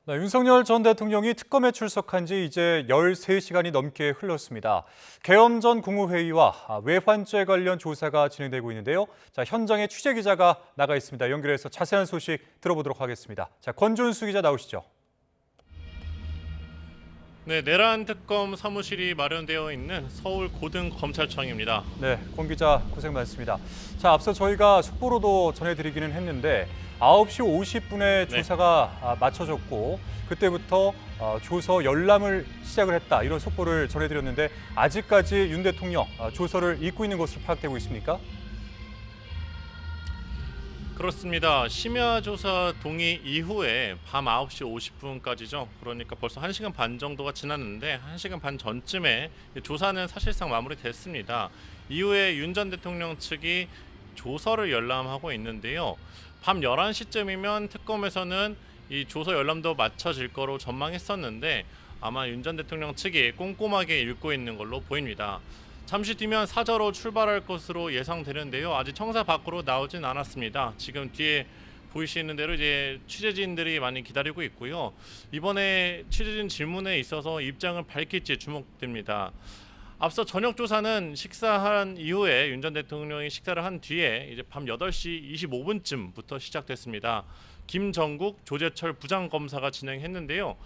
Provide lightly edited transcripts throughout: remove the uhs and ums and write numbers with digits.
네, 윤석열 전 대통령이 특검에 출석한 지 이제 13시간이 넘게 흘렀습니다. 계엄 전 국무회의와 외환죄 관련 조사가 진행되고 있는데요. 자, 현장에 취재 기자가 나가 있습니다. 연결해서 자세한 소식 들어보도록 하겠습니다. 자, 권준수 기자 나오시죠. 네, 내란 특검 사무실이 마련되어 있는 서울 고등검찰청입니다. 네, 권 기자 고생 많습니다. 자, 앞서 저희가 속보로도 전해드리기는 했는데 9시 50분에 네. 조사가 마쳐졌고 그때부터 조서 열람을 시작을 했다 이런 속보를 전해드렸는데 아직까지 윤 대통령 조서를 읽고 있는 것으로 파악되고 있습니까? 그렇습니다. 심야 조사 동의 이후에 밤 9시 50분까지죠. 그러니까 벌써 1시간 반 정도가 지났는데 1시간 반 전쯤에 조사는 사실상 마무리됐습니다. 이후에 윤 전 대통령 측이 조서를 열람하고 있는데요. 밤 11시쯤이면 특검에서는 이 조서 열람도 마쳐질 거로 전망했었는데 아마 윤 전 대통령 측이 꼼꼼하게 읽고 있는 걸로 보입니다. 잠시 뒤면 사저로 출발할 것으로 예상되는데요. 아직 청사 밖으로 나오진 않았습니다. 지금 뒤에 보이시는 대로 이제 취재진들이 많이 기다리고 있고요. 이번에 취재진 질문에 있어서 입장을 밝힐지 주목됩니다. 앞서 저녁 조사는 식사한 이후에 윤 전 대통령이 식사를 한 뒤에 이제 밤 8시 25분쯤부터 시작됐습니다. 김정국 조재철 부장검사가 진행했는데요.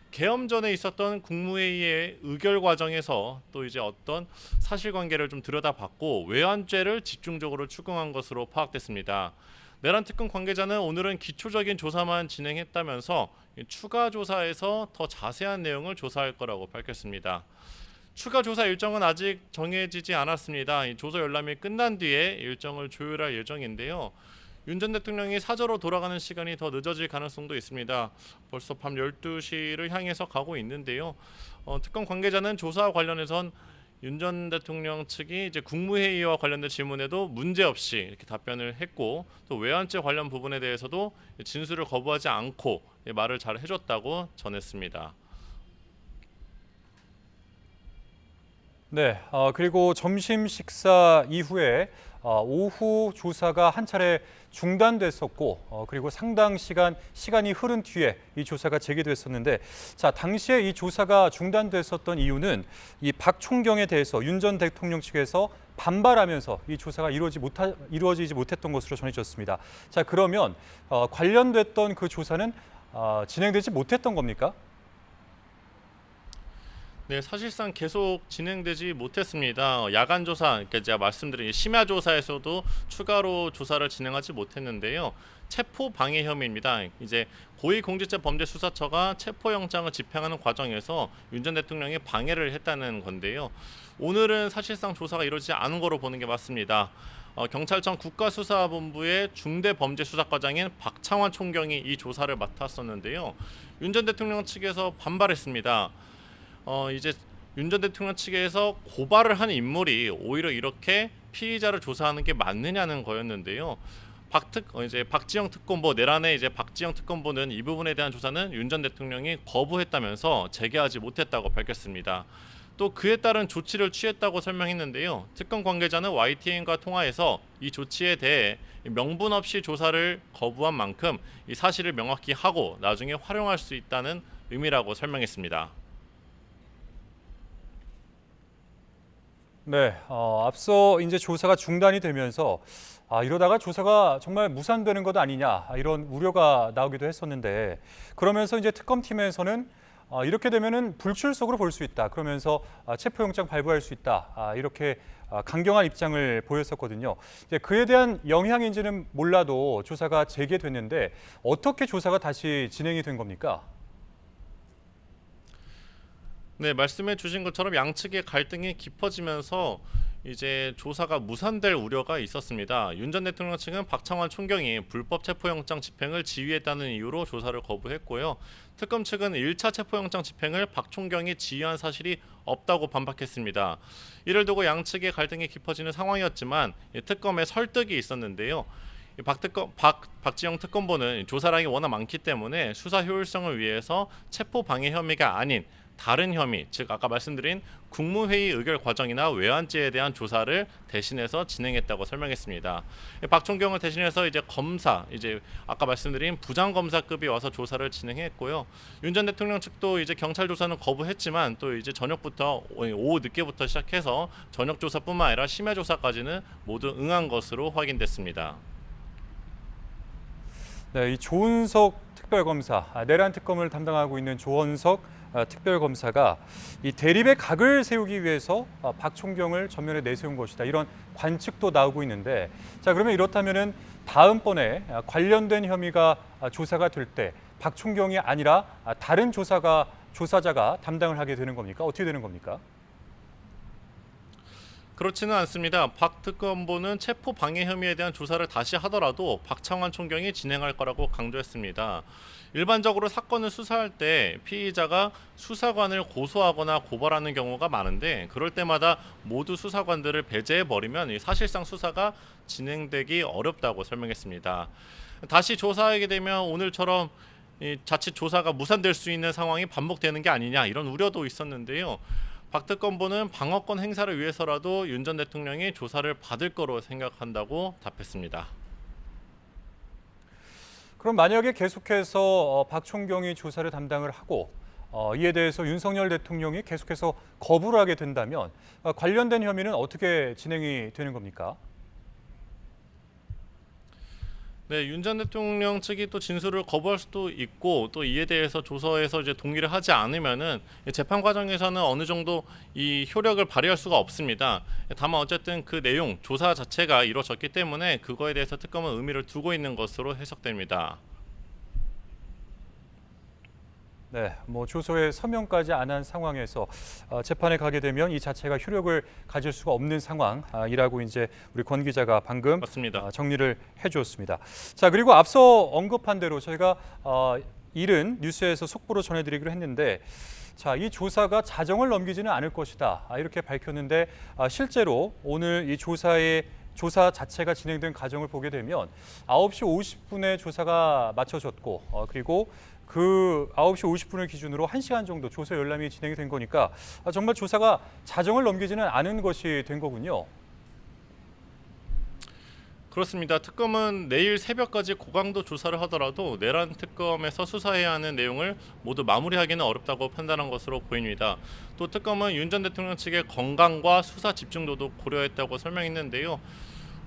계엄 전에 있었던 국무회의의 의결 과정에서 또 이제 어떤 사실관계를 좀 들여다봤고 외환죄를 집중적으로 추궁한 것으로 파악됐습니다. 내란 특검 관계자는 오늘은 기초적인 조사만 진행했다면서 추가 조사에서 더 자세한 내용을 조사할 거라고 밝혔습니다. 추가 조사 일정은 아직 정해지지 않았습니다. 이 조서 열람이 끝난 뒤에 일정을 조율할 예정인데요. 윤 전 대통령이 사저로 돌아가는 시간이 더 늦어질 가능성도 있습니다. 벌써 밤 12시를 향해서 가고 있는데요. 특검 관계자는 조사와 관련해선 윤 전 대통령 측이 이제 국무회의와 관련된 질문에도 문제없이 이렇게 답변을 했고 또 외환죄 관련 부분에 대해서도 진술을 거부하지 않고 말을 잘 해줬다고 전했습니다. 네, 그리고 점심 식사 이후에 오후 조사가 한 차례 중단됐었고 그리고 상당 시간이 흐른 뒤에 이 조사가 재개됐었는데 자, 당시에 이 조사가 중단됐었던 이유는 이 박 총경에 대해서 윤 전 대통령 측에서 반발하면서 이 조사가 이루어지지 못했던 것으로 전해졌습니다. 자, 그러면 관련됐던 그 조사는 진행되지 못했던 겁니까? 네, 사실상 계속 진행되지 못했습니다. 야간 조사, 그러니까 제가 말씀드린 심야 조사에서도 추가로 조사를 진행하지 못했는데요. 체포 방해 혐의입니다. 이제 고위공직자범죄수사처가 체포영장을 집행하는 과정에서 윤 전 대통령이 방해를 했다는 건데요. 오늘은 사실상 조사가 이루어지지 않은 거로 보는 게 맞습니다. 경찰청 국가수사본부의 중대범죄수사과장인 박창환 총경이 이 조사를 맡았었는데요. 윤 전 대통령 측에서 반발했습니다. 이제 윤 전 대통령 측에서 고발을 한 인물이 오히려 이렇게 피의자를 조사하는 게 맞느냐는 거였는데요. 이제 박지영 특검보 내란의 이제 박지영 특검보는 이 부분에 대한 조사는 윤 전 대통령이 거부했다면서 재개하지 못했다고 밝혔습니다. 또 그에 따른 조치를 취했다고 설명했는데요. 특검 관계자는 YTN과 통화에서 이 조치에 대해 명분 없이 조사를 거부한 만큼 이 사실을 명확히 하고 나중에 활용할 수 있다는 의미라고 설명했습니다. 네, 앞서 이제 조사가 중단이 되면서 이러다가 조사가 정말 무산되는 것 아니냐 이런 우려가 나오기도 했었는데 그러면서 이제 특검팀에서는 이렇게 되면은 불출석으로 볼 수 있다. 그러면서 체포영장 발부할 수 있다. 이렇게 강경한 입장을 보였었거든요. 이제 그에 대한 영향인지는 몰라도 조사가 재개됐는데 어떻게 조사가 다시 진행이 된 겁니까? 네, 말씀해 주신 것처럼 양측의 갈등이 깊어지면서 이제 조사가 무산될 우려가 있었습니다. 윤 전 대통령 측은 박창환 총경이 불법 체포영장 집행을 지휘했다는 이유로 조사를 거부했고요. 특검 측은 1차 체포영장 집행을 박 총경이 지휘한 사실이 없다고 반박했습니다. 이를 두고 양측의 갈등이 깊어지는 상황이었지만 특검에 설득이 있었는데요. 박지영 특검보는 조사량이 워낙 많기 때문에 수사 효율성을 위해서 체포 방해 혐의가 아닌 다른 혐의, 즉 아까 말씀드린 국무회의 의결 과정이나 외환죄에 대한 조사를 대신해서 진행했다고 설명했습니다. 박 총경을 대신해서 이제 검사, 이제 아까 말씀드린 부장검사급이 와서 조사를 진행했고요. 윤 전 대통령 측도 이제 경찰 조사는 거부했지만 또 이제 저녁부터 오후 늦게부터 시작해서 저녁 조사뿐만 아니라 심야 조사까지는 모두 응한 것으로 확인됐습니다. 네, 이 조은석 특별검사, 내란 특검을 담당하고 있는 조은석 특별검사가 이 대립의 각을 세우기 위해서 박 총경을 전면에 내세운 것이다. 이런 관측도 나오고 있는데, 자 그러면 이렇다면은 다음번에 관련된 혐의가 조사가 될 때 박 총경이 아니라 다른 조사자가 담당을 하게 되는 겁니까? 어떻게 되는 겁니까? 그렇지는 않습니다. 박 특검보는 체포 방해 혐의에 대한 조사를 다시 하더라도 박창환 총경이 진행할 거라고 강조했습니다. 일반적으로 사건을 수사할 때 피의자가 수사관을 고소하거나 고발하는 경우가 많은데 그럴 때마다 모두 수사관들을 배제해버리면 사실상 수사가 진행되기 어렵다고 설명했습니다. 다시 조사하게 되면 오늘처럼 자칫 조사가 무산될 수 있는 상황이 반복되는 게 아니냐 이런 우려도 있었는데요. 박 특검보는 방어권 행사를 위해서라도 윤 전 대통령이 조사를 받을 거로 생각한다고 답했습니다. 그럼 만약에 계속해서 박 총경이 조사를 담당을 하고 이에 대해서 윤석열 대통령이 계속해서 거부를 하게 된다면 관련된 혐의는 어떻게 진행이 되는 겁니까? 네, 윤 전 대통령 측이 또 진술을 거부할 수도 있고 또 이에 대해서 조서에서 이제 동의를 하지 않으면은 재판 과정에서는 어느 정도 이 효력을 발휘할 수가 없습니다. 다만 어쨌든 그 내용 조사 자체가 이루어졌기 때문에 그거에 대해서 특검은 의미를 두고 있는 것으로 해석됩니다. 네, 뭐 조서에 서명까지 안 한 상황에서 재판에 가게 되면 이 자체가 효력을 가질 수가 없는 상황이라고 이제 우리 권 기자가 방금 맞습니다. 정리를 해주었습니다. 자, 그리고 앞서 언급한 대로 저희가 이른 뉴스에서 속보로 전해드리기로 했는데, 자, 이 조사가 자정을 넘기지는 않을 것이다 이렇게 밝혔는데 실제로 오늘 이 조사 자체가 진행된 과정을 보게 되면 9시 50분에 조사가 마쳐졌고 그리고 그 9시 50분을 기준으로 1시간 정도 조사 열람이 진행이 된 거니까 정말 조사가 자정을 넘기지는 않은 것이 된 거군요. 그렇습니다. 특검은 내일 새벽까지 고강도 조사를 하더라도 내란 특검에서 수사해야 하는 내용을 모두 마무리하기는 어렵다고 판단한 것으로 보입니다. 또 특검은 윤 전 대통령 측의 건강과 수사 집중도도 고려했다고 설명했는데요.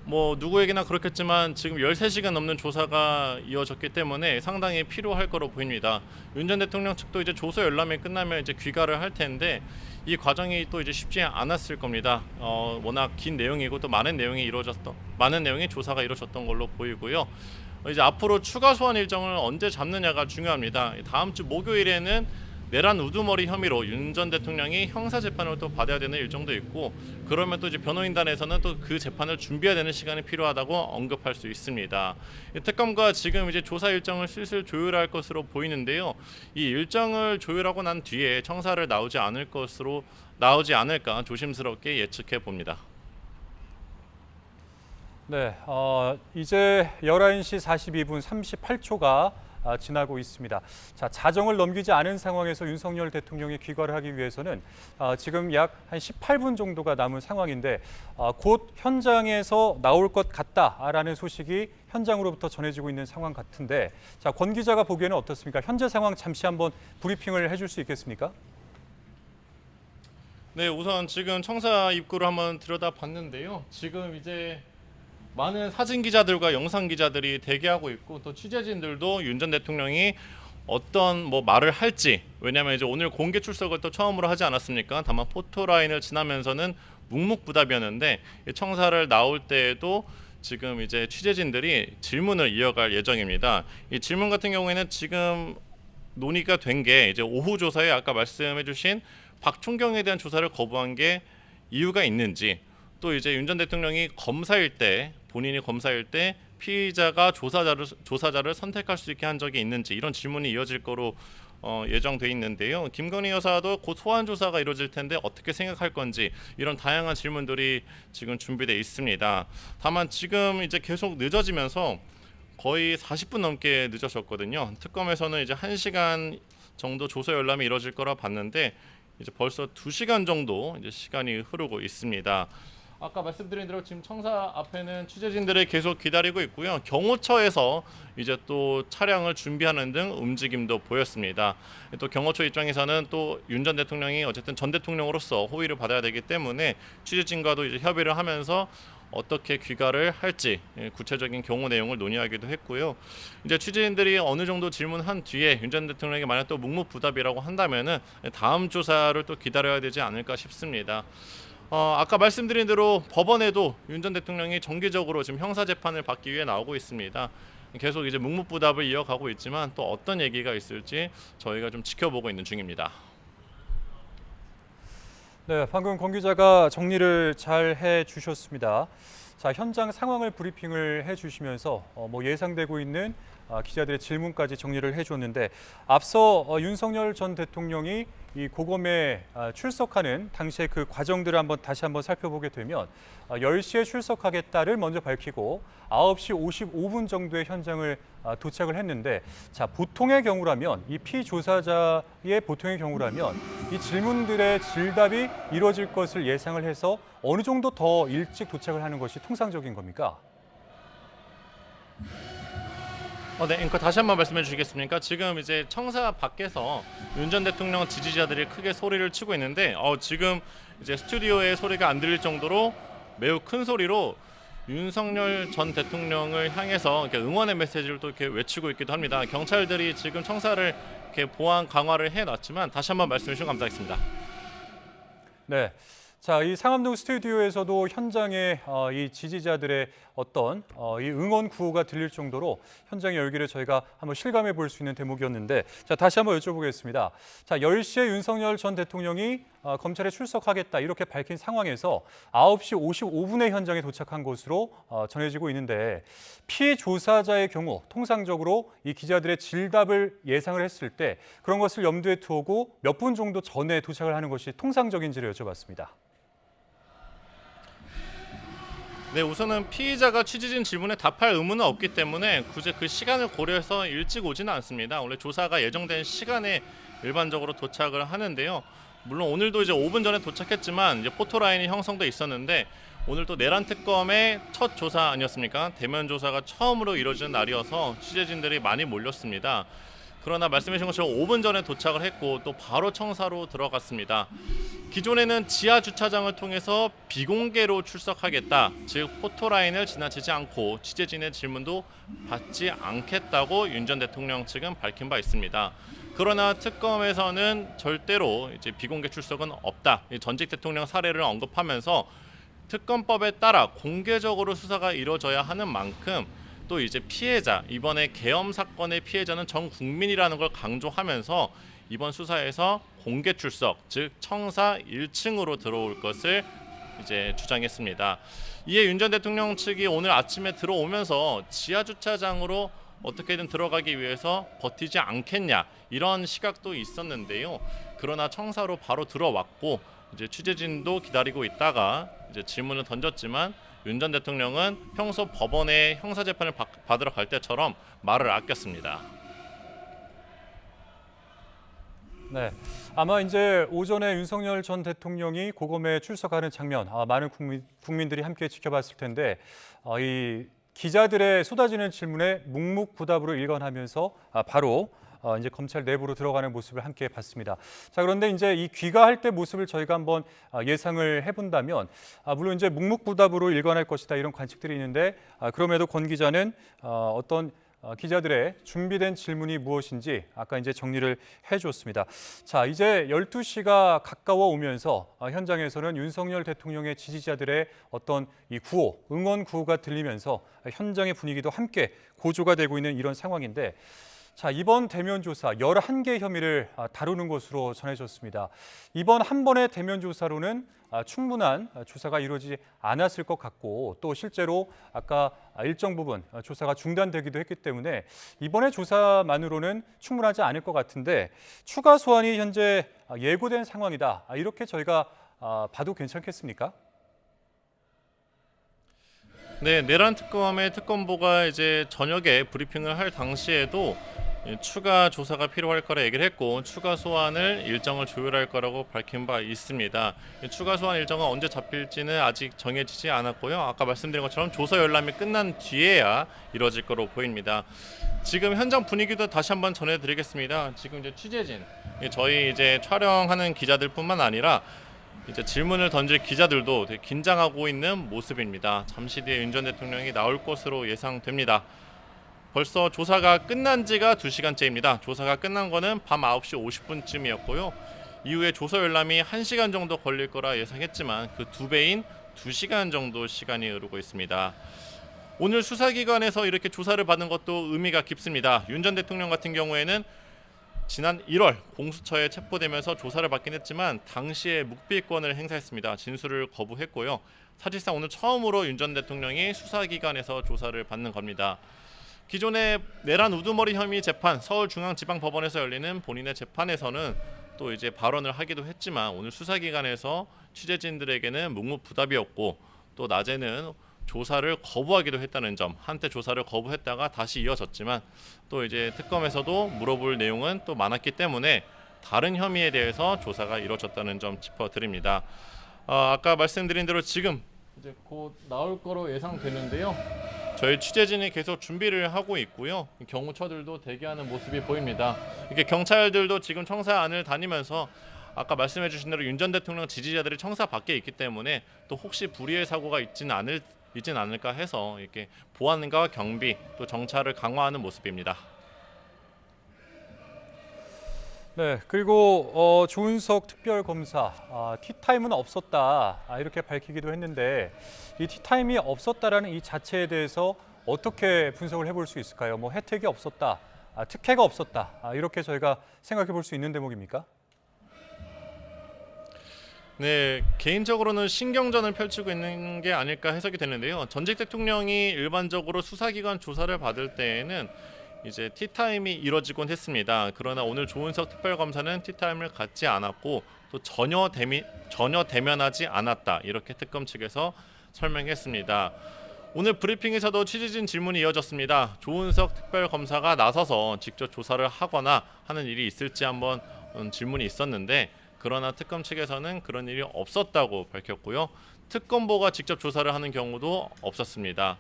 뭐 누구에게나 그렇겠지만 지금 13시간 넘는 조사가 이어졌기 때문에 상당히 필요할 거로 보입니다. 윤 전 대통령 측도 이제 조서 열람이 끝나면 이제 귀가를 할 텐데 이 과정이 또 이제 쉽지 않았을 겁니다. 워낙 긴 내용이고 또 많은 내용이 조사가 이루어졌던 걸로 보이고요. 이제 앞으로 추가 소환 일정을 언제 잡느냐가 중요합니다. 다음 주 목요일에는 내란 우두머리 혐의로 윤 전 대통령이 형사 재판을 또 받아야 되는 일정도 있고 그러면 또 이제 변호인단에서는 또 그 재판을 준비해야 되는 시간이 필요하다고 언급할 수 있습니다. 특검과 지금 이제 조사 일정을 슬슬 조율할 것으로 보이는데요. 이 일정을 조율하고 난 뒤에 청사를 나오지 않을까 조심스럽게 예측해 봅니다. 네, 이제 11시 42분 38초가 지나고 있습니다. 자, 자정을 넘기지 않은 상황에서 윤석열 대통령이 귀가를 하기 위해서는 지금 약 한 18분 정도가 남은 상황인데 곧 현장에서 나올 것 같다라는 소식이 현장으로부터 전해지고 있는 상황 같은데, 자, 권 기자가 보기에는 어떻습니까? 현재 상황 잠시 한번 브리핑을 해줄 수 있겠습니까? 네, 우선 지금 청사 입구를 한번 들여다봤는데요. 지금 이제 많은 사진 기자들과 영상 기자들이 대기하고 있고 또 취재진들도 윤 전 대통령이 어떤 말을 할지, 왜냐하면 이제 오늘 공개 출석을 또 처음으로 하지 않았습니까? 다만 포토라인을 지나면서는 묵묵부답이었는데 청사를 나올 때에도 지금 이제 취재진들이 질문을 이어갈 예정입니다. 이 질문 같은 경우에는 지금 논의가 된 게 이제 오후 조사에 아까 말씀해주신 박 총경에 대한 조사를 거부한 게 이유가 있는지, 또 이제 윤 전 대통령이 본인이 검사일 때 피의자가 조사자를 선택할 수 있게 한 적이 있는지, 이런 질문이 이어질 거로 예정돼 있는데요. 김건희 여사도 곧 소환 조사가 이루어질 텐데 어떻게 생각할 건지, 이런 다양한 질문들이 지금 준비돼 있습니다. 다만 지금 이제 계속 늦어지면서 거의 40분 넘게 늦어졌거든요. 특검에서는 이제 1시간 정도 조사 열람이 이뤄질 거라 봤는데 이제 벌써 2시간 정도 이제 시간이 흐르고 있습니다. 아까 말씀드린 대로 지금 청사 앞에는 취재진들이 계속 기다리고 있고요. 경호처에서 이제 또 차량을 준비하는 등 움직임도 보였습니다. 또 경호처 입장에서는 또 윤 전 대통령이 어쨌든 전 대통령으로서 호의를 받아야 되기 때문에 취재진과도 이제 협의를 하면서 어떻게 귀가를 할지 구체적인 경호 내용을 논의하기도 했고요. 이제 취재진들이 어느 정도 질문한 뒤에 윤 전 대통령에게 만약 또 묵묵부답이라고 한다면은 다음 조사를 또 기다려야 되지 않을까 싶습니다. 아까 말씀드린 대로 법원에도 윤 전 대통령이 정기적으로 지금 형사 재판을 받기 위해 나오고 있습니다. 계속 이제 묵묵부답을 이어가고 있지만 또 어떤 얘기가 있을지 저희가 좀 지켜보고 있는 중입니다. 네, 방금 권 기자가 정리를 잘 해주셨습니다. 자, 현장 상황을 브리핑을 해주시면서 뭐 예상되고 있는 기자들의 질문까지 정리를 해줬는데 앞서 윤석열 전 대통령이 이 고검에 출석하는 당시의 그 과정들을 다시 한번 살펴보게 되면 10시에 출석하겠다를 먼저 밝히고 9시 55분 정도의 현장을 도착을 했는데 자, 보통의 경우라면 이 피조사자의 보통의 경우라면 이 질문들의 질답이 이루어질 것을 예상을 해서 어느 정도 더 일찍 도착을 하는 것이 통상적인 겁니까? 네, 앵커 다시 한번 말씀해 주시겠습니까? 지금 이제 청사 밖에서 윤 전 대통령 지지자들이 크게 소리를 치고 있는데 지금 이제 스튜디오에 소리가 안 들릴 정도로 매우 큰 소리로 윤석열 전 대통령을 향해서 이렇게 응원의 메시지를 또 이렇게 외치고 있기도 합니다. 경찰들이 지금 청사를 이렇게 보안 강화를 해놨지만 다시 한번 말씀해 주시면 감사하겠습니다. 네. 자, 이 상암동 스튜디오에서도 현장에 이 지지자들의 어떤 이 응원 구호가 들릴 정도로 현장의 열기를 저희가 한번 실감해 볼 수 있는 대목이었는데 자, 다시 한번 여쭤보겠습니다. 자, 10시에 윤석열 전 대통령이 검찰에 출석하겠다 이렇게 밝힌 상황에서 9시 55분에 현장에 도착한 것으로 전해지고 있는데 피해 조사자의 경우 통상적으로 이 기자들의 질답을 예상을 했을 때 그런 것을 염두에 두고 몇 분 정도 전에 도착을 하는 것이 통상적인지를 여쭤봤습니다. 네, 우선은 피의자가 취재진 질문에 답할 의무는 없기 때문에 굳이 그 시간을 고려해서 일찍 오지는 않습니다. 원래 조사가 예정된 시간에 일반적으로 도착을 하는데요. 물론 오늘도 이제 5분 전에 도착했지만 이제 포토라인이 형성돼 있었는데 오늘 또 내란 특검의 첫 조사 아니었습니까? 대면 조사가 처음으로 이루어지는 날이어서 취재진들이 많이 몰렸습니다. 그러나 말씀해 주신 것처럼 5분 전에 도착을 했고 또 바로 청사로 들어갔습니다. 기존에는 지하 주차장을 통해서 비공개로 출석하겠다, 즉 포토라인을 지나치지 않고 취재진의 질문도 받지 않겠다고 윤 전 대통령 측은 밝힌 바 있습니다. 그러나 특검에서는 절대로 이제 비공개 출석은 없다. 전직 대통령 사례를 언급하면서 특검법에 따라 공개적으로 수사가 이루어져야 하는 만큼 또 이제 피해자, 이번에 계엄 사건의 피해자는 전 국민이라는 걸 강조하면서 이번 수사에서 공개 출석, 즉 청사 1층으로 들어올 것을 이제 주장했습니다. 이에 윤 전 대통령 측이 오늘 아침에 들어오면서 지하 주차장으로 어떻게든 들어가기 위해서 버티지 않겠냐 이런 시각도 있었는데요. 그러나 청사로 바로 들어왔고 이제 취재진도 기다리고 있다가 이제 질문을 던졌지만 윤 전 대통령은 평소 법원에 형사 재판을 받으러 갈 때처럼 말을 아꼈습니다. 네, 아마 이제 오전에 윤석열 전 대통령이 고검에 출석하는 장면, 많은 국민들이 함께 지켜봤을 텐데 이 기자들의 쏟아지는 질문에 묵묵부답으로 일관하면서 바로 이제 검찰 내부로 들어가는 모습을 함께 봤습니다. 자, 그런데 이제 이 귀가할 때 모습을 저희가 한번 예상을 해본다면 물론 이제 묵묵부답으로 일관할 것이다 이런 관측들이 있는데 그럼에도 권 기자는 어떤 기자들의 준비된 질문이 무엇인지 아까 이제 정리를 해줬습니다. 자, 이제 12시가 가까워 오면서 현장에서는 윤석열 대통령의 지지자들의 어떤 이 구호, 응원 구호가 들리면서 현장의 분위기도 함께 고조가 되고 있는 이런 상황인데 자, 이번 대면 조사 11개 혐의를 다루는 것으로 전해졌습니다. 이번 한 번의 대면 조사로는 충분한 조사가 이루어지지 않았을 것 같고 또 실제로 아까 일정 부분 조사가 중단되기도 했기 때문에 이번의 조사만으로는 충분하지 않을 것 같은데 추가 소환이 현재 예고된 상황이다. 이렇게 저희가 봐도 괜찮겠습니까? 네, 내란 특검의 특검보가 이제 저녁에 브리핑을 할 당시에도 추가 조사가 필요할 거라 얘기를 했고 추가 소환을 일정을 조율할 거라고 밝힌 바 있습니다. 추가 소환 일정은 언제 잡힐지는 아직 정해지지 않았고요. 아까 말씀드린 것처럼 조사 열람이 끝난 뒤에야 이뤄질 거로 보입니다. 지금 현장 분위기도 다시 한번 전해드리겠습니다. 지금 이제 취재진, 저희 이제 촬영하는 기자들뿐만 아니라 이제 질문을 던질 기자들도 되게 긴장하고 있는 모습입니다. 잠시 뒤에 윤 전 대통령이 나올 것으로 예상됩니다. 벌써 조사가 끝난 지가 2시간째입니다. 조사가 끝난 거는 밤 9시 50분쯤이었고요. 이후에 조사 열람이 1시간 정도 걸릴 거라 예상했지만 그 2배인 2시간 정도 시간이 흐르고 있습니다. 오늘 수사기관에서 이렇게 조사를 받는 것도 의미가 깊습니다. 윤 전 대통령 같은 경우에는 지난 1월 공수처에 체포되면서 조사를 받긴 했지만 당시에 묵비권을 행사했습니다. 진술을 거부했고요. 사실상 오늘 처음으로 윤 전 대통령이 수사기관에서 조사를 받는 겁니다. 기존의 내란 우두머리 혐의 재판 서울중앙지방법원에서 열리는 본인의 재판에서는 또 이제 발언을 하기도 했지만 오늘 수사기관에서 취재진들에게는 묵묵부답이었고 또 낮에는 조사를 거부하기도 했다는 점, 한때 조사를 거부했다가 다시 이어졌지만 또 이제 특검에서도 물어볼 내용은 또 많았기 때문에 다른 혐의에 대해서 조사가 이루어졌다는 점 짚어드립니다. 아까 말씀드린 대로 지금 이제 곧 나올 거로 예상되는데요. 저희 취재진이 계속 준비를 하고 있고요. 경호처들도 대기하는 모습이 보입니다. 이렇게 경찰들도 지금 청사 안을 다니면서 아까 말씀해 주신 대로 윤 전 대통령 지지자들이 청사 밖에 있기 때문에 또 혹시 불의의 사고가 있진 않을까 해서 이렇게 보안과 경비 또 정찰을 강화하는 모습입니다. 네, 그리고 조은석 특별검사 티타임은 없었다 이렇게 밝히기도 했는데 이 티타임이 없었다라는 이 자체에 대해서 어떻게 분석을 해볼 수 있을까요? 뭐 혜택이 없었다, 특혜가 없었다 이렇게 저희가 생각해 볼 수 있는 대목입니까? 네, 개인적으로는 신경전을 펼치고 있는 게 아닐까 해석이 되는데요. 전직 대통령이 일반적으로 수사기관 조사를 받을 때에는 이제 티타임이 이뤄지곤 했습니다. 그러나 오늘 조은석 특별검사는 티타임을 갖지 않았고 또 전혀 대면하지 않았다 이렇게 특검 측에서 설명했습니다. 오늘 브리핑에서도 취재진 질문이 이어졌습니다. 조은석 특별검사가 나서서 직접 조사를 하거나 하는 일이 있을지 한번 질문이 있었는데 그러나 특검 측에서는 그런 일이 없었다고 밝혔고요. 특검보가 직접 조사를 하는 경우도 없었습니다.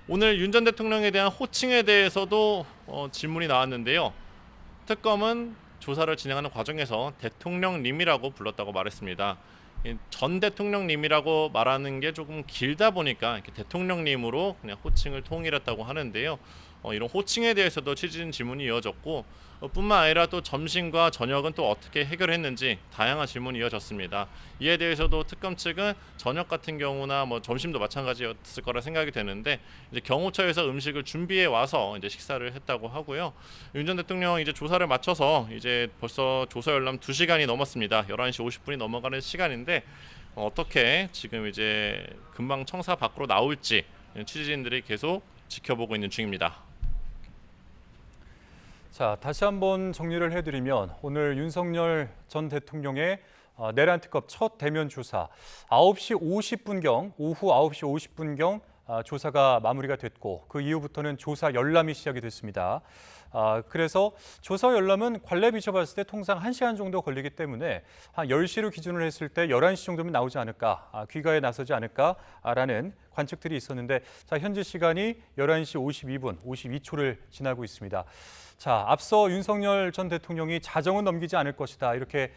오늘 윤 전 대통령에 대한 호칭에 대해서도 질문이 나왔는데요. 특검은 조사를 진행하는 과정에서 대통령님이라고 불렀다고 말했습니다. 전 대통령님이라고 말하는 게 조금 길다 보니까 이렇게 대통령님으로 그냥 호칭을 통일했다고 하는데요. 이런 호칭에 대해서도 취재진 질문이 이어졌고 뿐만 아니라 또 점심과 저녁은 또 어떻게 해결했는지 다양한 질문이 이어졌습니다. 이에 대해서도 특검 측은 저녁 같은 경우나 뭐 점심도 마찬가지였을 거라 생각이 되는데 이제 경호처에서 음식을 준비해 와서 이제 식사를 했다고 하고요. 윤 전 대통령 이제 조사를 마쳐서 이제 벌써 조사 열람 2시간이 넘었습니다. 11시 50분이 넘어가는 시간인데 어떻게 지금 이제 금방 청사 밖으로 나올지 취재진들이 계속 지켜보고 있는 중입니다. 자, 다시 한번 정리를 해드리면 오늘 윤석열 전 대통령의 내란 특검 첫 대면 조사 9시 50분경 오후 9시 50분경 조사가 마무리가 됐고 그 이후부터는 조사 열람이 시작이 됐습니다. 그래서 조사 열람은 관례 비춰봤을 때 통상 1시간 정도 걸리기 때문에 한 10시로 기준을 했을 때 11시 정도면 나오지 않을까, 귀가에 나서지 않을까라는 관측들이 있었는데 자, 현재 시간이 11시 52분 52초를 지나고 있습니다. 자, 앞서 윤석열 전 대통령이 자정은 넘기지 않을 것이다 이렇게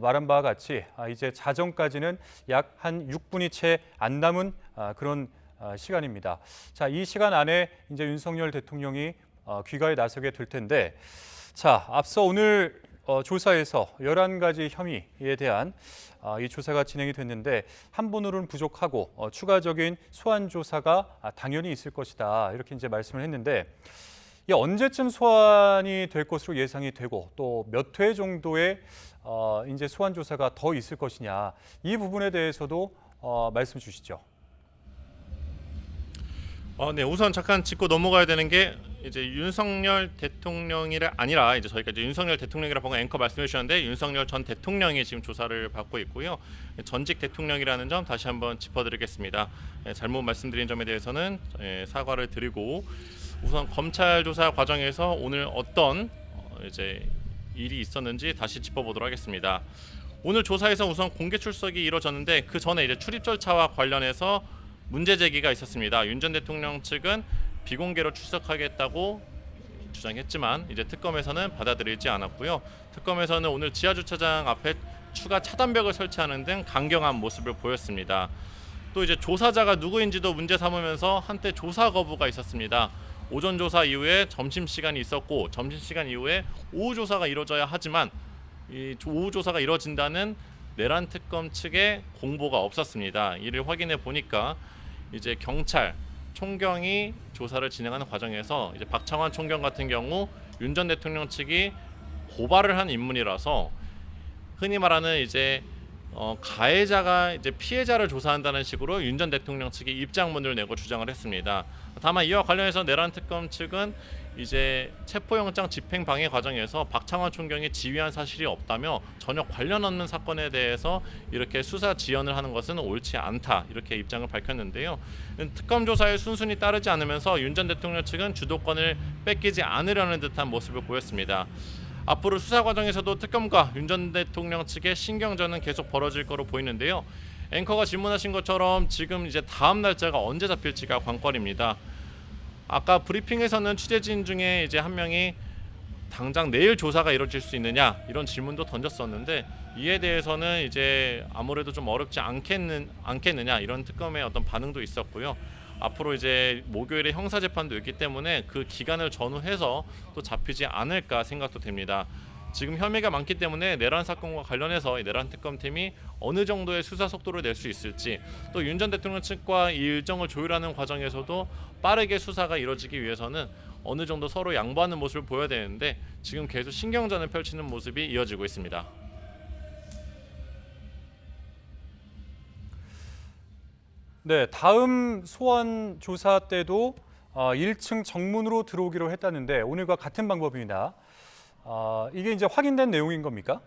말한 바와 같이 이제 자정까지는 약 한 6분이 채 안 남은 그런 시간입니다. 자, 이 시간 안에 이제 윤석열 대통령이 귀가에 나서게 될 텐데, 자, 앞서 오늘 조사에서 11가지 혐의에 대한 이 조사가 진행이 됐는데 한 번으로는 부족하고 추가적인 소환 조사가 당연히 있을 것이다 이렇게 이제 말씀을 했는데. 이 언제쯤 소환이 될 것으로 예상이 되고 또 몇 회 정도의 이제 소환 조사가 더 있을 것이냐 이 부분에 대해서도 말씀 주시죠. 네, 우선 잠깐 짚고 넘어가야 되는 게 이제 윤석열 대통령이 아니라 이제 저희가 이제 윤석열 대통령이라고 방금 앵커 말씀해 주셨는데 윤석열 전 대통령이 지금 조사를 받고 있고요. 전직 대통령이라는 점 다시 한번 짚어드리겠습니다. 잘못 말씀드린 점에 대해서는 사과를 드리고 우선 검찰 조사 과정에서 오늘 어떤 이제 일이 있었는지 다시 짚어보도록 하겠습니다. 오늘 조사에서 우선 공개 출석이 이루어졌는데 그 전에 이제 출입 절차와 관련해서 문제 제기가 있었습니다. 윤 전 대통령 측은 비공개로 출석하겠다고 주장했지만 이제 특검에서는 받아들이지 않았고요. 특검에서는 오늘 지하 주차장 앞에 추가 차단벽을 설치하는 등 강경한 모습을 보였습니다. 또 이제 조사자가 누구인지도 문제 삼으면서 한때 조사 거부가 있었습니다. 오전 조사 이후에 점심 시간이 있었고 점심 시간 이후에 오후 조사가 이루어져야 하지만 이 오후 조사가 이루어진다는 내란 특검 측의 공보가 없었습니다. 이를 확인해 보니까 이제 경찰 총경이 조사를 진행하는 과정에서 이제 박창환 총경 같은 경우 윤 전 대통령 측이 고발을 한 인물이라서 흔히 말하는 이제 가해자가 이제 피해자를 조사한다는 식으로 윤 전 대통령 측이 입장문을 내고 주장을 했습니다. 다만 이와 관련해서 내란 특검 측은 이제 체포영장 집행 방해 과정에서 박창환 총경이 지휘한 사실이 없다며 전혀 관련 없는 사건에 대해서 이렇게 수사 지연을 하는 것은 옳지 않다 이렇게 입장을 밝혔는데요. 특검 조사에 순순히 따르지 않으면서 윤 전 대통령 측은 주도권을 뺏기지 않으려는 듯한 모습을 보였습니다. 앞으로 수사 과정에서도 특검과 윤 전 대통령 측의 신경전은 계속 벌어질 거로 보이는데요. 앵커가 질문하신 것처럼 지금 이제 다음 날짜가 언제 잡힐지가 관건입니다. 아까 브리핑에서는 취재진 중에 이제 한 명이 당장 내일 조사가 이루어질 수 있느냐 이런 질문도 던졌었는데 이에 대해서는 이제 아무래도 좀 어렵지 않겠느냐 이런 특검의 어떤 반응도 있었고요. 앞으로 이제 목요일에 형사 재판도 있기 때문에 그 기간을 전후해서 또 잡히지 않을까 생각도 됩니다. 지금 혐의가 많기 때문에 내란 사건과 관련해서 내란 특검팀이 어느 정도의 수사 속도를 낼 수 있을지 또 윤 전 대통령 측과 이 일정을 조율하는 과정에서도 빠르게 수사가 이루어지기 위해서는 어느 정도 서로 양보하는 모습을 보여야 되는데 지금 계속 신경전을 펼치는 모습이 이어지고 있습니다. 네, 다음 소환 조사 때도 1층 정문으로 들어오기로 했다는데 오늘과 같은 방법입니다. 이게 이제 확인된 내용인 겁니까?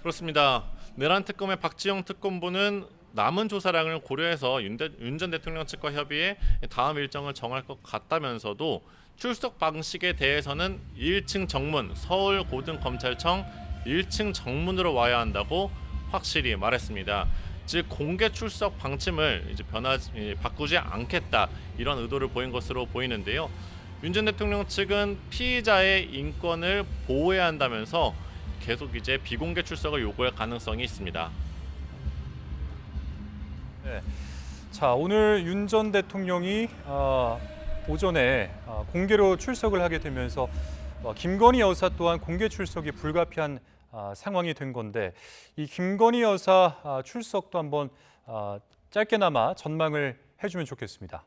그렇습니다. 내란 특검의 박지영 특검보는 남은 조사량을 고려해서 윤 전 대통령 측과 협의해 다음 일정을 정할 것 같다면서도 출석 방식에 대해서는 1층 정문 서울고등검찰청 1층 정문으로 와야 한다고 확실히 말했습니다. 즉 공개 출석 방침을 이제 바꾸지 않겠다 이런 의도를 보인 것으로 보이는데요. 윤 전 대통령 측은 피의자의 인권을 보호해야 한다면서 계속 이제 비공개 출석을 요구할 가능성이 있습니다. 네. 자, 오늘 윤 전 대통령이 오전에 공개로 출석을 하게 되면서 김건희 여사 또한 공개 출석이 불가피한 상황이 된 건데 이 김건희 여사 출석도 한번 짧게나마 전망을 해주면 좋겠습니다.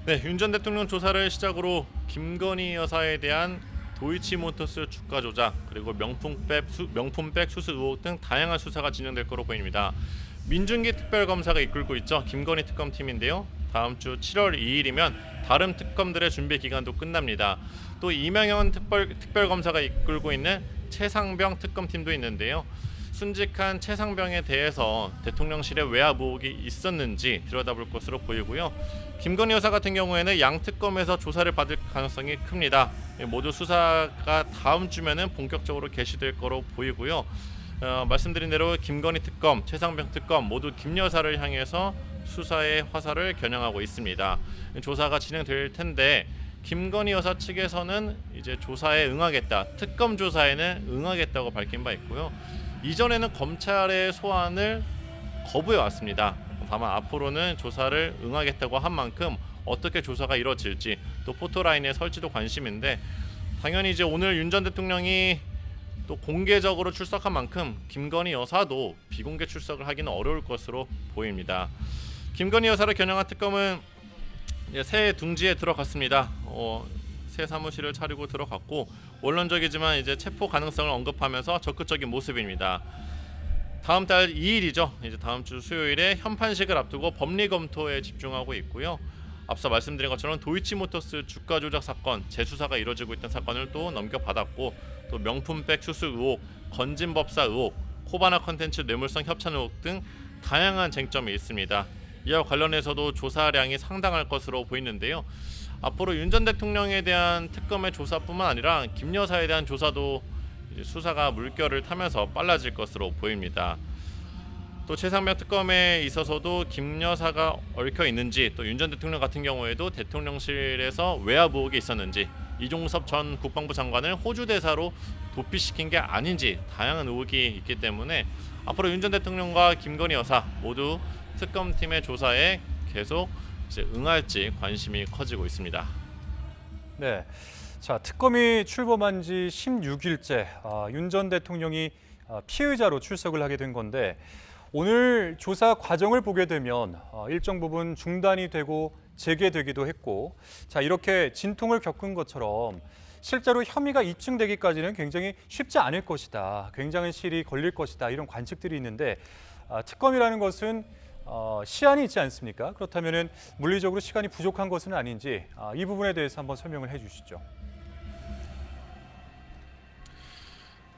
네, 윤 전 대통령 조사를 시작으로 김건희 여사에 대한 도이치모터스 주가 조작 그리고 명품백 수수 의혹 등 다양한 수사가 진행될 거로 보입니다. 민준기 특별검사가 이끌고 있죠. 김건희 특검팀인데요. 다음 주 7월 2일이면 다른 특검들의 준비 기간도 끝납니다. 또 이명현 특별검사가 이끌고 있는 최상병 특검팀도 있는데요. 순직한 최상병에 대해서 대통령실에 외압 의혹이 있었는지 들여다볼 것으로 보이고요. 김건희 여사 같은 경우에는 양 특검에서 조사를 받을 가능성이 큽니다. 모두 수사가 다음 주면은 본격적으로 개시될 거로 보이고요. 말씀드린 대로 김건희 특검, 최상병 특검 모두 김 여사를 향해서 수사의 화살을 겨냥하고 있습니다. 조사가 진행될 텐데 김건희 여사 측에서는 이제 조사에 응하겠다, 특검 조사에는 응하겠다고 밝힌 바 있고요. 이전에는 검찰의 소환을 거부해 왔습니다. 다만 앞으로는 조사를 응하겠다고 한 만큼 어떻게 조사가 이루어질지 또 포토라인의 설치도 관심인데 당연히 이제 오늘 윤 전 대통령이 또 공개적으로 출석한 만큼 김건희 여사도 비공개 출석을 하기는 어려울 것으로 보입니다. 김건희 여사를 겨냥한 특검은 새 둥지에 들어갔습니다. 새 사무실을 차리고 들어갔고 원론적이지만 이제 체포 가능성을 언급하면서 적극적인 모습입니다. 다음 달 2일이죠. 이제 다음 주 수요일에 현판식을 앞두고 법리 검토에 집중하고 있고요. 앞서 말씀드린 것처럼 도이치모터스 주가 조작 사건 재수사가 이루어지고 있던 사건을 또 넘겨받았고 또 명품백 수수 의혹, 건진법사 의혹, 코바나 컨텐츠 뇌물성 협찬 의혹 등 다양한 쟁점이 있습니다. 이와 관련해서도 조사량이 상당할 것으로 보이는데요. 앞으로 윤 전 대통령에 대한 특검의 조사뿐만 아니라 김 여사에 대한 조사도 이제 수사가 물결을 타면서 빨라질 것으로 보입니다. 또 최상병 특검에 있어서도 김 여사가 얽혀 있는지, 또 윤 전 대통령 같은 경우에도 대통령실에서 외압 의혹이 있었는지, 이종섭 전 국방부 장관을 호주 대사로 도피시킨 게 아닌지 다양한 의혹이 있기 때문에 앞으로 윤 전 대통령과 김건희 여사 모두 특검팀의 조사에 계속 이제 응할지 관심이 커지고 있습니다. 네. 자, 특검이 출범한 지 16일째 윤 전 대통령이 피의자로 출석을 하게 된 건데 오늘 조사 과정을 보게 되면 일정 부분 중단이 되고 재개되기도 했고 자, 이렇게 진통을 겪은 것처럼 실제로 혐의가 입증되기까지는 굉장히 쉽지 않을 것이다. 굉장한 시일이 걸릴 것이다. 이런 관측들이 있는데 특검이라는 것은 시한이 있지 않습니까? 그렇다면 물리적으로 시간이 부족한 것은 아닌지 이 부분에 대해서 한번 설명을 해주시죠.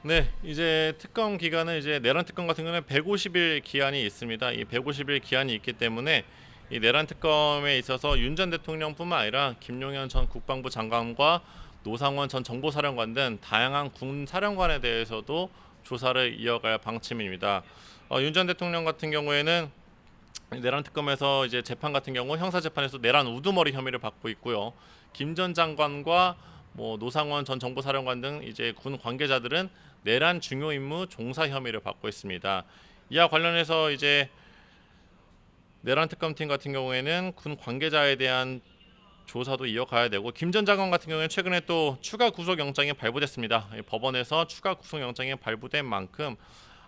네, 이제 특검 기간은 이제 내란 특검 같은 경우는 150일 기한이 있습니다. 이 150일 기한이 있기 때문에 이 내란 특검에 있어서 윤 전 대통령뿐만 아니라 김용현 전 국방부 장관과 노상원 전 정보사령관 등 다양한 군 사령관에 대해서도 조사를 이어갈 방침입니다. 윤 전 대통령 같은 경우에는 내란 특검에서 이제 재판 같은 경우 형사 재판에서 내란 우두머리 혐의를 받고 있고요. 김 전 장관과 노상원 전 정보사령관 등 이제 군 관계자들은 내란 중요 임무 종사 혐의를 받고 있습니다. 이와 관련해서 이제 내란 특검팀 같은 경우에는 군 관계자에 대한 조사도 이어가야 되고 김 전 장관 같은 경우에는 최근에 또 추가 구속영장이 발부됐습니다. 법원에서 추가 구속영장이 발부된 만큼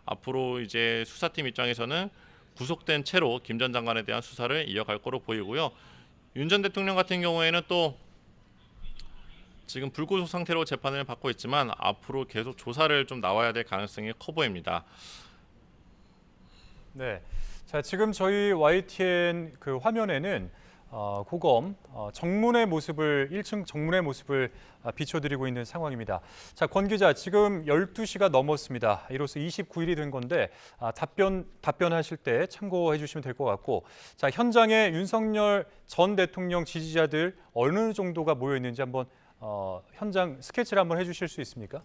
앞으로 이제 수사팀 입장에서는 구속된 채로 김 전 장관에 대한 수사를 이어갈 거로 보이고요. 윤 전 대통령 같은 경우에는 또 지금 불구속 상태로 재판을 받고 있지만 앞으로 계속 조사를 좀 나와야 될 가능성이 커 보입니다. 네, 자 지금 저희 YTN 그 화면에는 고검 정문의 모습을 1층 정문의 모습을 비춰드리고 있는 상황입니다. 자, 권 기자 지금 12시가 넘었습니다. 이로써 29일이 된 건데 답변하실 때 참고해 주시면 될 것 같고 자 현장에 윤석열 전 대통령 지지자들 어느 정도가 모여 있는지 한번 현장 스케치를 한번 해주실 수 있습니까?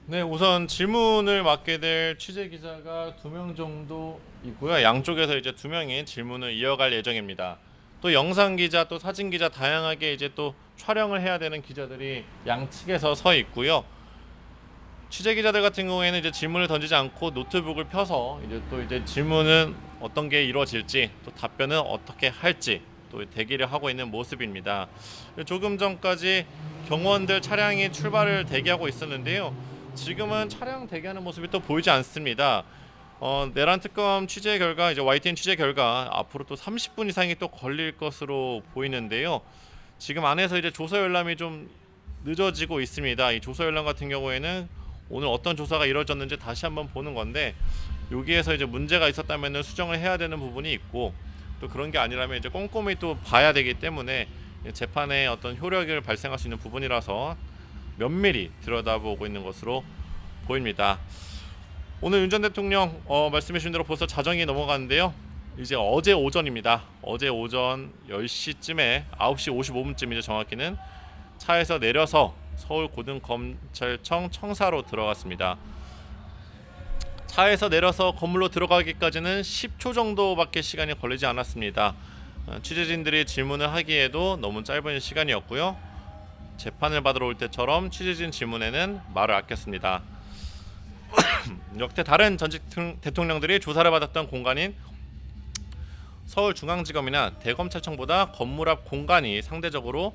네, 우선 질문을 맡게 될 취재 기자가 2명 정도 있고요. 양쪽에서 이제 2명이 질문을 이어갈 예정입니다. 또 영상 기자, 또 사진 기자 다양하게 이제 또 촬영을 해야 되는 기자들이 양측에서 서 있고요. 취재 기자들 같은 경우에는 이제 질문을 던지지 않고 노트북을 펴서 이제 질문은 어떤 게 이루어질지, 또 답변은 어떻게 할지 또 대기를 하고 있는 모습입니다. 조금 전까지 경호원들 차량이 출발을 대기하고 있었는데요. 지금은 차량 대기하는 모습이 또 보이지 않습니다. 내란 특검 취재 결과 이제 YTN 취재 결과 앞으로 또 30분 이상이 또 걸릴 것으로 보이는데요. 지금 안에서 이제 조사 열람이 좀 늦어지고 있습니다. 이 조사 열람 같은 경우에는 오늘 어떤 조사가 이루어졌는지 다시 한번 보는 건데 여기에서 이제 문제가 있었다면 수정을 해야 되는 부분이 있고 또 그런 게 아니라면 이제 꼼꼼히 또 봐야 되기 때문에 재판에 어떤 효력을 발생할 수 있는 부분이라서 면밀히 들여다보고 있는 것으로 보입니다. 오늘 윤 전 대통령 말씀해 주신 대로 벌써 자정이 넘어갔는데요. 이제 어제 오전입니다. 어제 오전 10시쯤에 9시 55분쯤 이제 정확히는 차에서 내려서 서울고등검찰청 청사로 들어갔습니다. 차에서 내려서 건물로 들어가기까지는 10초 정도밖에 시간이 걸리지 않았습니다. 취재진들이 질문을 하기에도 너무 짧은 시간이었고요. 재판을 받으러 올 때처럼 취재진 질문에는 말을 아꼈습니다. 역대 다른 전직 대통령들이 조사를 받았던 공간인 서울중앙지검이나 대검찰청보다 건물 앞 공간이 상대적으로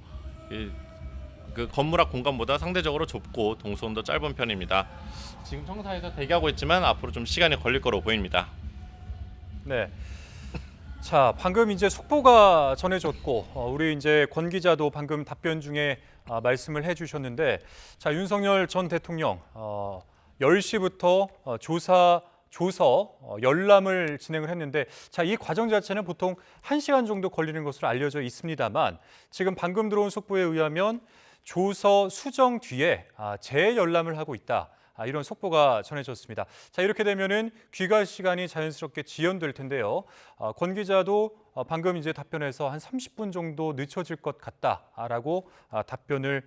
그 건물 앞 공간보다 상대적으로 좁고 동선도 짧은 편입니다. 지금 청사에서 대기하고 있지만 앞으로 좀 시간이 걸릴 거로 보입니다. 네. 자, 방금 이제 속보가 전해졌고 우리 이제 권 기자도 방금 답변 중에 말씀을 해주셨는데, 자 윤석열 전 대통령 10시부터 조서 열람을 진행을 했는데, 자 이 과정 자체는 보통 1시간 정도 걸리는 것으로 알려져 있습니다만 지금 방금 들어온 속보에 의하면 조서 수정 뒤에 재열람을 하고 있다. 이런 속보가 전해졌습니다. 자, 이렇게 되면은 귀가 시간이 자연스럽게 지연될 텐데요. 권 기자도 방금 이제 답변에서 한 30분 정도 늦춰질 것 같다라고 답변을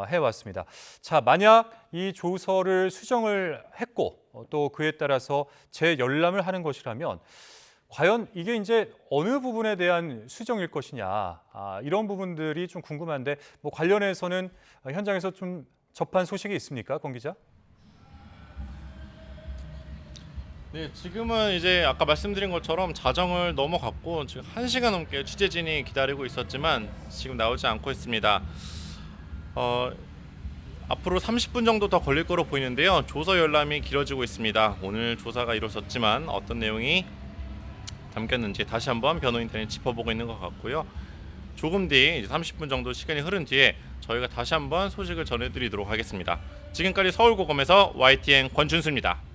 해왔습니다. 자, 만약 이 조서를 수정을 했고 또 그에 따라서 재열람을 하는 것이라면 과연 이게 이제 어느 부분에 대한 수정일 것이냐, 이런 부분들이 좀 궁금한데 뭐 관련해서는 현장에서 좀 접한 소식이 있습니까, 권 기자? 네, 지금은 이제 아까 말씀드린 것처럼 자정을 넘어갔고 지금 1시간 넘게 취재진이 기다리고 있었지만 지금 나오지 않고 있습니다. 앞으로 30분 정도 더 걸릴 거로 보이는데요. 조서 열람이 길어지고 있습니다. 오늘 조사가 이루어졌지만 어떤 내용이 담겼는지 다시 한번 변호인단이 짚어보고 있는 것 같고요. 조금 뒤 30분 정도 시간이 흐른 뒤에 저희가 다시 한번 소식을 전해드리도록 하겠습니다. 지금까지 서울고검에서 YTN 권준수입니다.